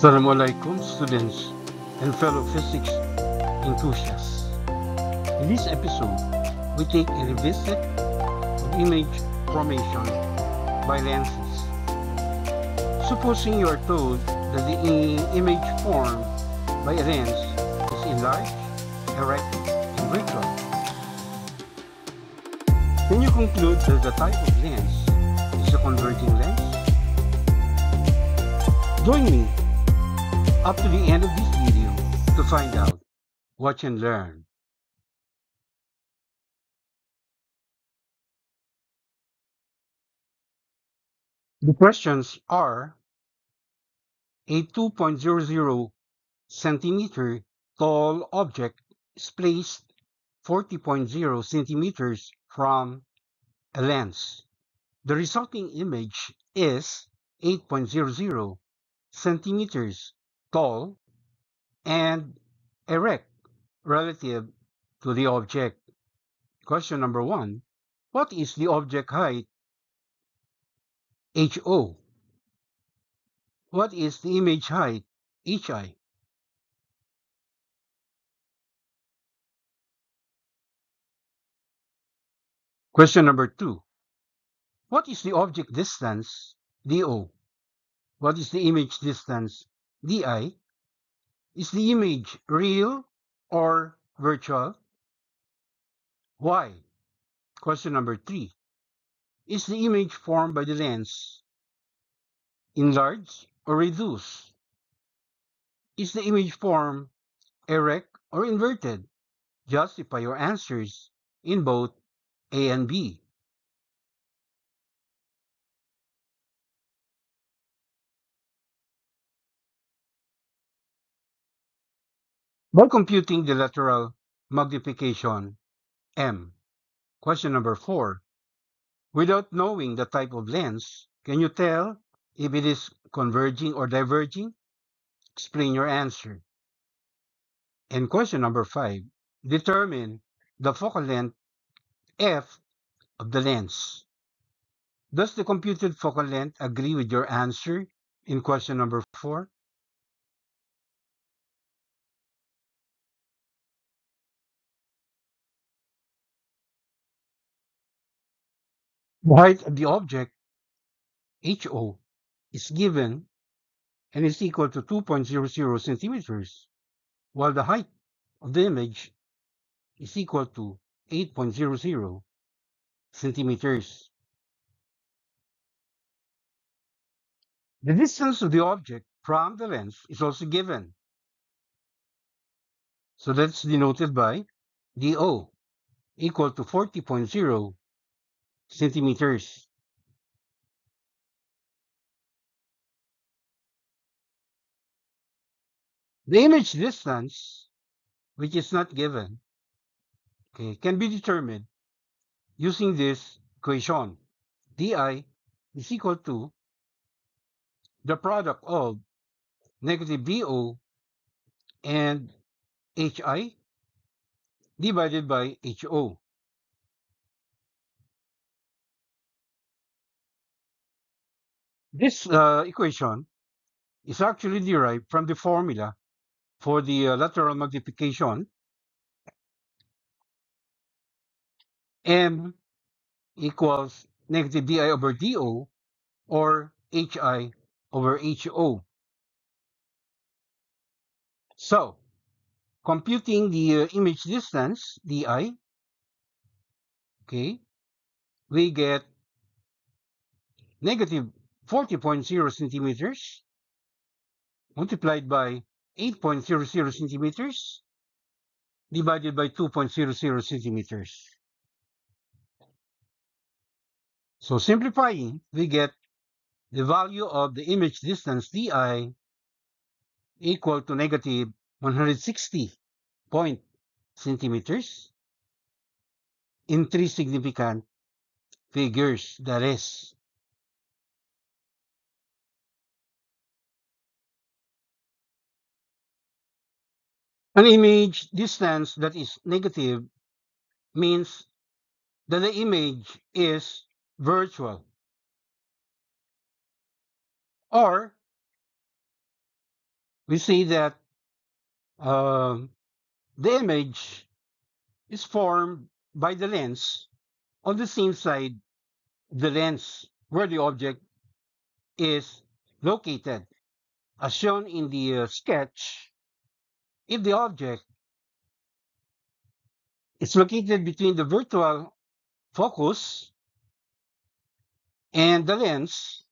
Assalamualaikum students and fellow physics enthusiasts. In this episode, we take a revisit of image formation by lenses. Supposing you are told that the image formed by a lens is enlarged, erect, and virtual, can you conclude that the type of lens is a converging lens? Join me up to the end of this video to find out, watch and learn. The questions are: a 2.00 centimeter tall object is placed 40.0 centimeters from a lens. The resulting image is 8.00 centimeters tall and erect relative to the object. Question number 1. What is the object height HO? What is the image height HI? Question number 2. What is the object distance DO? What is the image distance DI? Is the image real or virtual? Why? Question number 3. Is the image formed by the lens enlarged or reduced? Is the image formed erect or inverted? Justify your answers in both A and B. By computing the lateral magnification M. Question number 4. Without knowing the type of lens, can you tell if it is converging or diverging? Explain your answer. And question number 5. Determine the focal length F of the lens. Does the computed focal length agree with your answer in question number 4? The height of the object HO is given and is equal to 2.00 centimeters, while the height of the image is equal to 8.00 centimeters. The distance of the object from the lens is also given. So that's denoted by DO equal to 40.0 centimeters. The image distance, which is not given, can be determined using this equation. DI is equal to the product of negative DO and HI divided by HO. This equation is actually derived from the formula for the lateral magnification M equals negative DI over DO or HI over HO. So, computing the image distance, DI, we get negative 40.0 centimeters multiplied by 8.00 centimeters divided by 2.00 centimeters. So simplifying, we get the value of the image distance DI equal to negative 160 centimeters in 3 significant figures, that is. An image distance that is negative means that the image is virtual. Or we say that the image is formed by the lens on the same side of the lens where the object is located. As shown in the sketch, if the object is located between the virtual focus and the lens,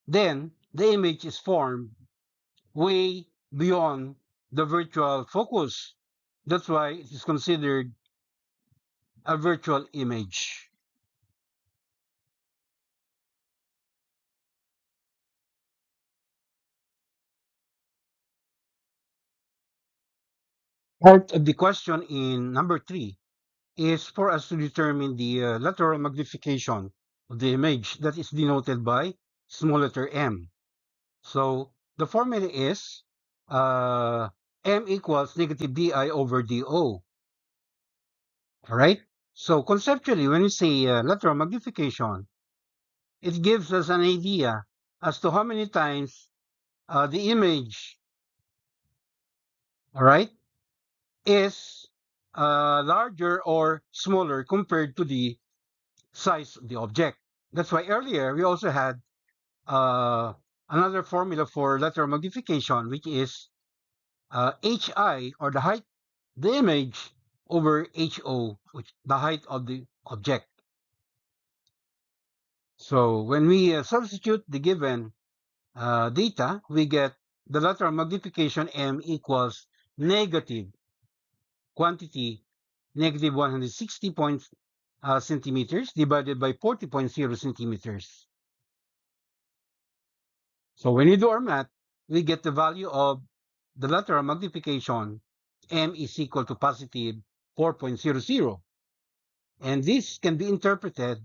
then the image is formed way beyond the virtual focus. That's why it is considered a virtual image. Part of the question in number 3 is for us to determine the lateral magnification of the image that is denoted by small letter m. So the formula is m equals negative di over do. All right. So conceptually, when we say lateral magnification, it gives us an idea as to how many times the image, all right, is larger or smaller compared to the size of the object. That's why earlier we also had another formula for lateral magnification, which is hi, or the height, the image, over ho, which the height of the object. So when we substitute the given data, we get the lateral magnification m equals negative quantity negative 160 centimeters divided by 40.0 centimeters. So when you do our math, we get the value of the lateral magnification m is equal to positive 4.00. And this can be interpreted,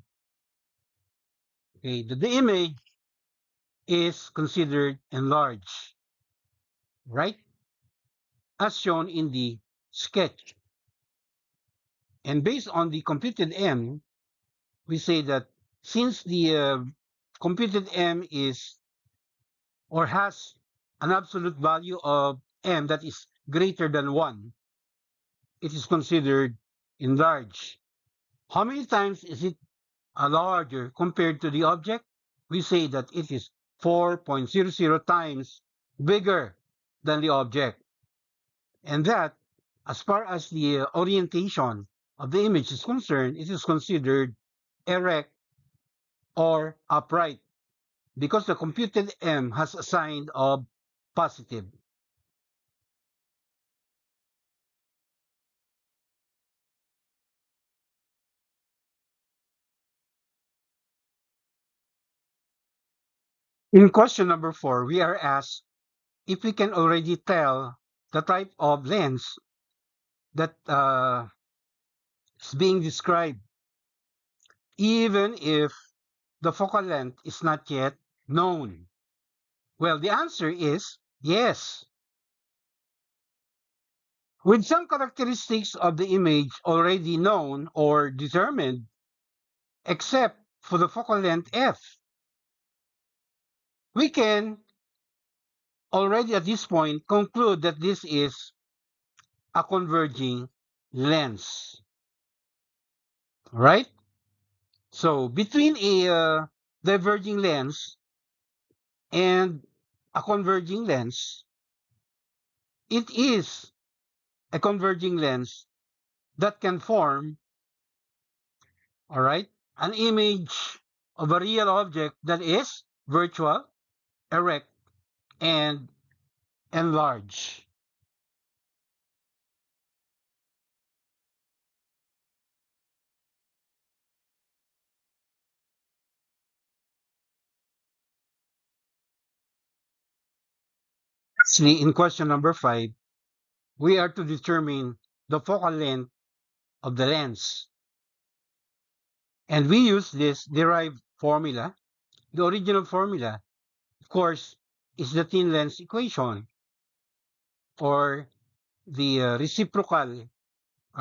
okay, that the image is considered enlarged, right? As shown in the sketch. And based on the computed m, we say that since the computed m is or has an absolute value of m that is greater than 1, it is considered enlarged. How many times is it larger compared to the object? We say that it is 4.00 times bigger than the object. And that, as far as the orientation of the image is concerned, it is considered erect or upright because the computed m has a sign of positive. In question number 4, we are asked if we can already tell the type of lens that is being described, even if the focal length is not yet known. Well, the answer is yes. With some characteristics of the image already known or determined, except for the focal length f, we can already at this point conclude that this is a converging lens. Right? So between a diverging lens and a converging lens, it is a converging lens that can form, all right, an image of a real object that is virtual, erect, and enlarged. Lastly, in question number 5, we are to determine the focal length of the lens. And we use this derived formula. The original formula, of course, is the thin lens equation, or the reciprocal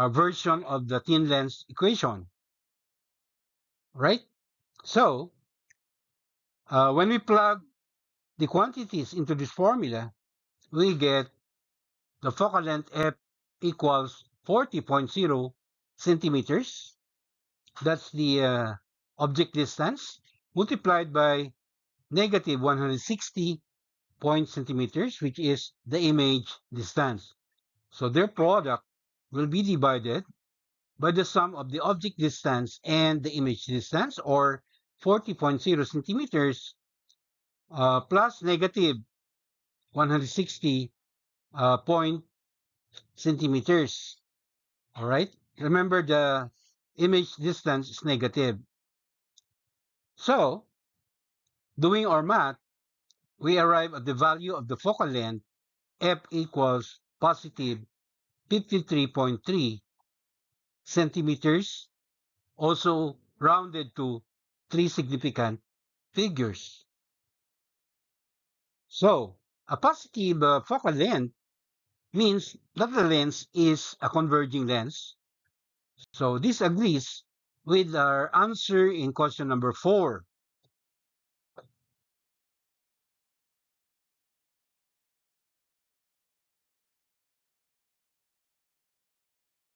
version of the thin lens equation, right? So when we plug the quantities into this formula, we get the focal length f equals 40.0 centimeters. That's the object distance multiplied by negative 160 point centimeters, which is the image distance. So their product will be divided by the sum of the object distance and the image distance, or 40.0 centimeters plus negative 160 point centimeters. All right. Remember, the image distance is negative. So, doing our math, we arrive at the value of the focal length, f equals positive 53.3 centimeters, also rounded to three significant figures. So, a positive focal length means that the lens is a converging lens. So this agrees with our answer in question number 4.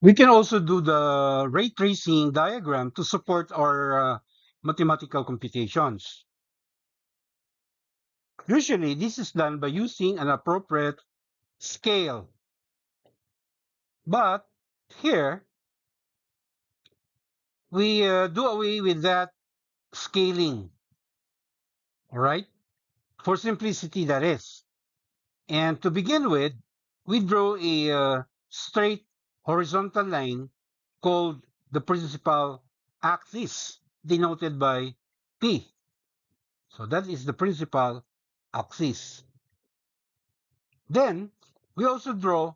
We can also do the ray tracing diagram to support our mathematical computations. Usually, this is done by using an appropriate scale. But here, we do away with that scaling. All right? For simplicity, that is. And to begin with, we draw a straight horizontal line called the principal axis, denoted by P. So that is the principal axis. Then, we also draw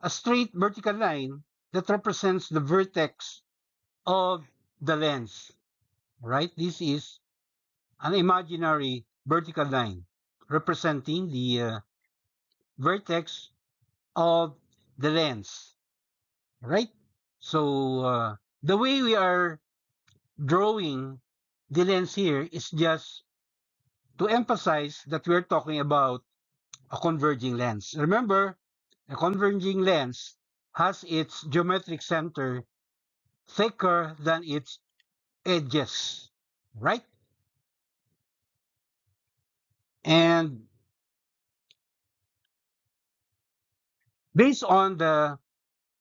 a straight vertical line that represents the vertex of the lens. Right? This is an imaginary vertical line representing the vertex of the lens. Right? So the way we are drawing the lens here is just to emphasize that we're talking about a converging lens. Remember, a converging lens has its geometric center thicker than its edges, right? And based on the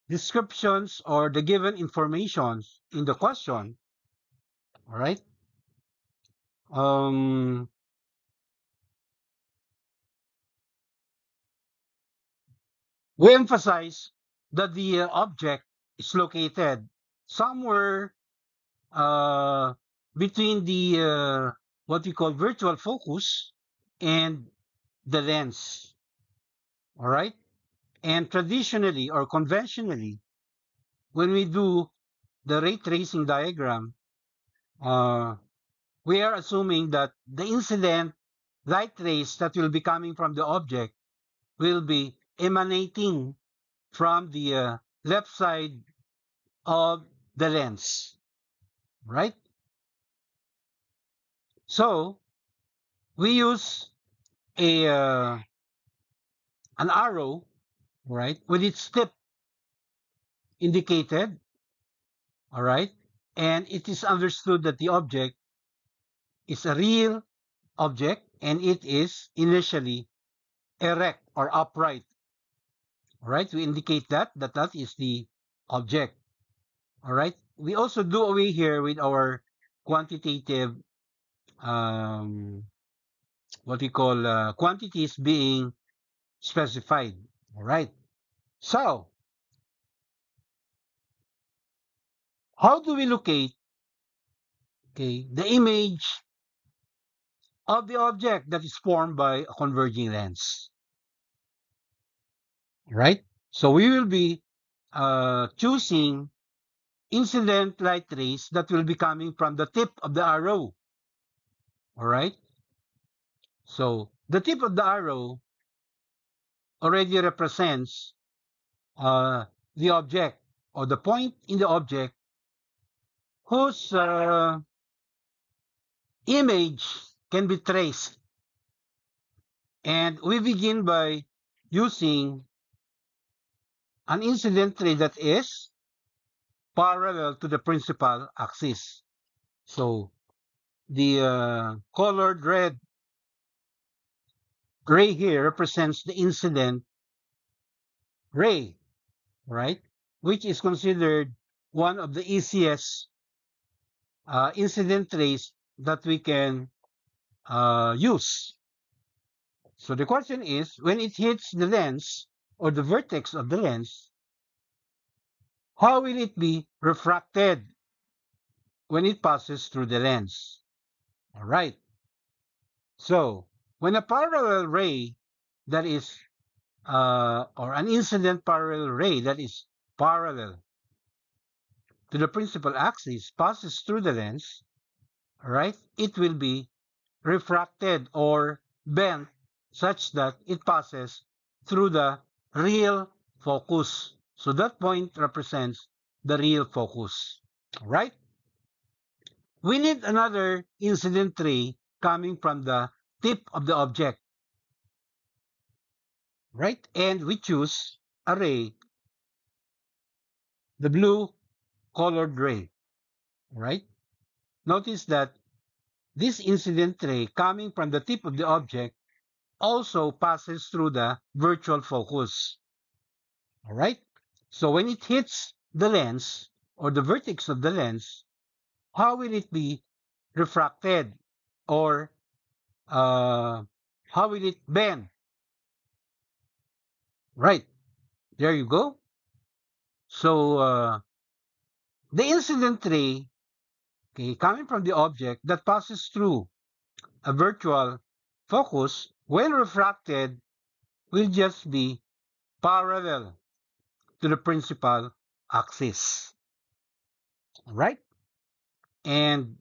descriptions or the given informations in the question, all right, um, we emphasize that the object is located somewhere uh, between the what we call virtual focus and the lens. All right. And traditionally or conventionally, when we do the ray tracing diagram, uh, we are assuming that the incident light rays that will be coming from the object will be emanating from the left side of the lens, right? So we use a an arrow, right, with its tip indicated, all right, and it is understood that the object is a real object and it is initially erect or upright, all right. We indicate that is the object, all right. We also do away here with our quantitative what we call quantities being specified, all right. So how do we locate, okay, the image of the object that is formed by a converging lens, right? So we will be choosing incident light rays that will be coming from the tip of the arrow, all right? So the tip of the arrow already represents the object or the point in the object whose image can be traced. And we begin by using an incident ray that is parallel to the principal axis. So the colored red ray here represents the incident ray, right? Which is considered one of the easiest incident rays that we can use. So the question is, when it hits the lens or the vertex of the lens, how will it be refracted when it passes through the lens? All right. So when a parallel ray that is, or an incident parallel ray that is parallel to the principal axis passes through the lens, right, it will be refracted or bent such that it passes through the real focus. So that point represents the real focus, right? We need another incident ray coming from the tip of the object, right? And we choose a ray, the blue colored ray, right? Notice that this incident ray coming from the tip of the object also passes through the virtual focus. All right? So when it hits the lens or the vertex of the lens, how will it be refracted or how will it bend? Right. There you go. So the incident ray, okay, coming from the object that passes through a virtual focus, when refracted, will just be parallel to the principal axis, right? And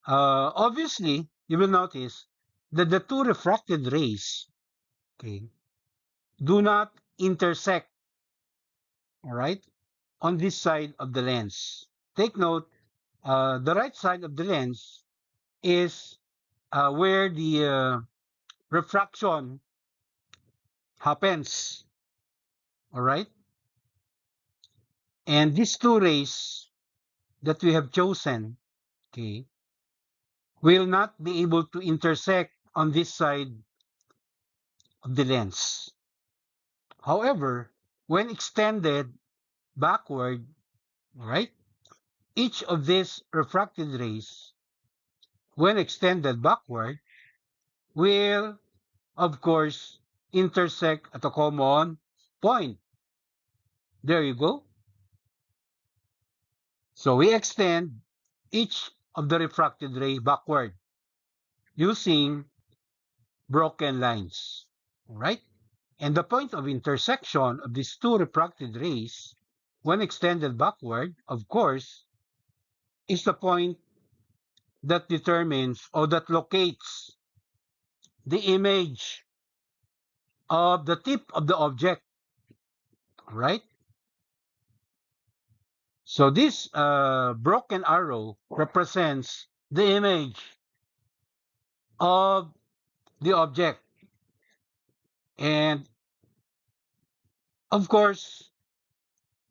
obviously, you will notice that the two refracted rays, okay, do not intersect, all right, on this side of the lens. Take note, the right side of the lens is where the refraction happens, all right? And these two rays that we have chosen, okay, will not be able to intersect on this side of the lens. However, when extended backward, right, each of these refracted rays, when extended backward, will, of course, intersect at a common point. There you go. So we extend each of the refracted ray backward using broken lines, right? And the point of intersection of these two refracted rays, when extended backward, of course, is the point that determines or that locates the image of the tip of the object, right? So this broken arrow represents the image of the object. And of course,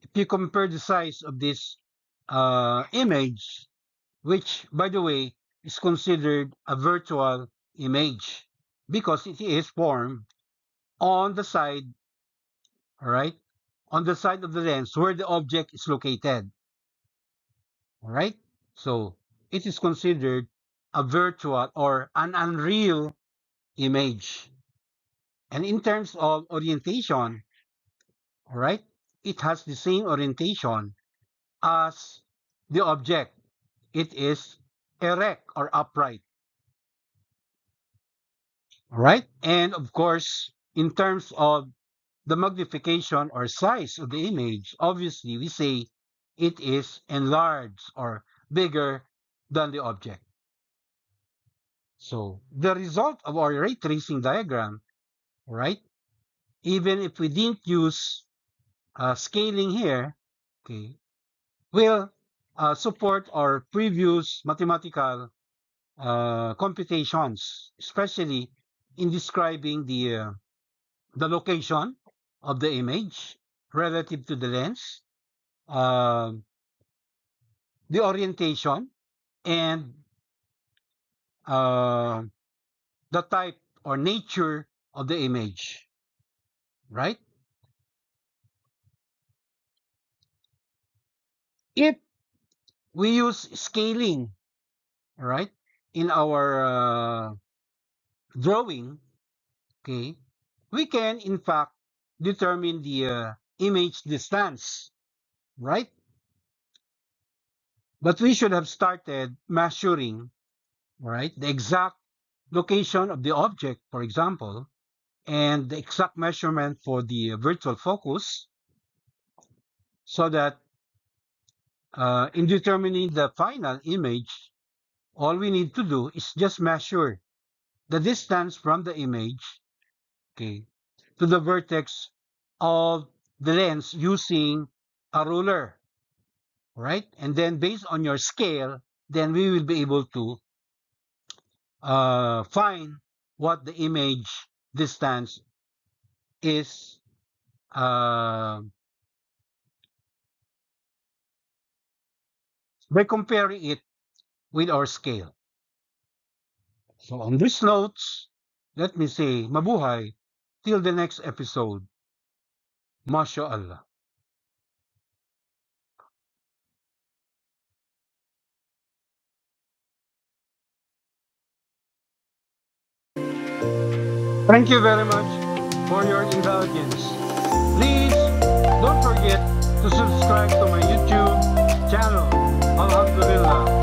if you compare the size of this image, which by the way is considered a virtual image because it is formed on the side, all right, on the side of the lens where the object is located, all right? So it is considered a virtual or an unreal image. And in terms of orientation, all right, it has the same orientation as the object. It is erect or upright, all right? And of course, in terms of the magnification or size of the image, obviously we say it is enlarged or bigger than the object. So the result of our ray tracing diagram, right? Even if we didn't use scaling here, okay, will support our previous mathematical computations, especially in describing the the location of the image relative to the lens, uh, the orientation, and uh, the type or nature of the image, right? If we use scaling, right, in our drawing, okay, we can in fact determine the image distance, right? But we should have started measuring, right, the exact location of the object, for example, and the exact measurement for the virtual focus, so that in determining the final image, all we need to do is just measure the distance from the image, okay, to the vertex of the lens using a ruler, right? And then based on your scale, then we will be able to find what the image distance is by comparing it with our scale. So on these notes, let me say mabuhay till the next episode. Masya Allah. Thank you very much for your indulgence. Please don't forget to subscribe to my YouTube channel. Alhamdulillah.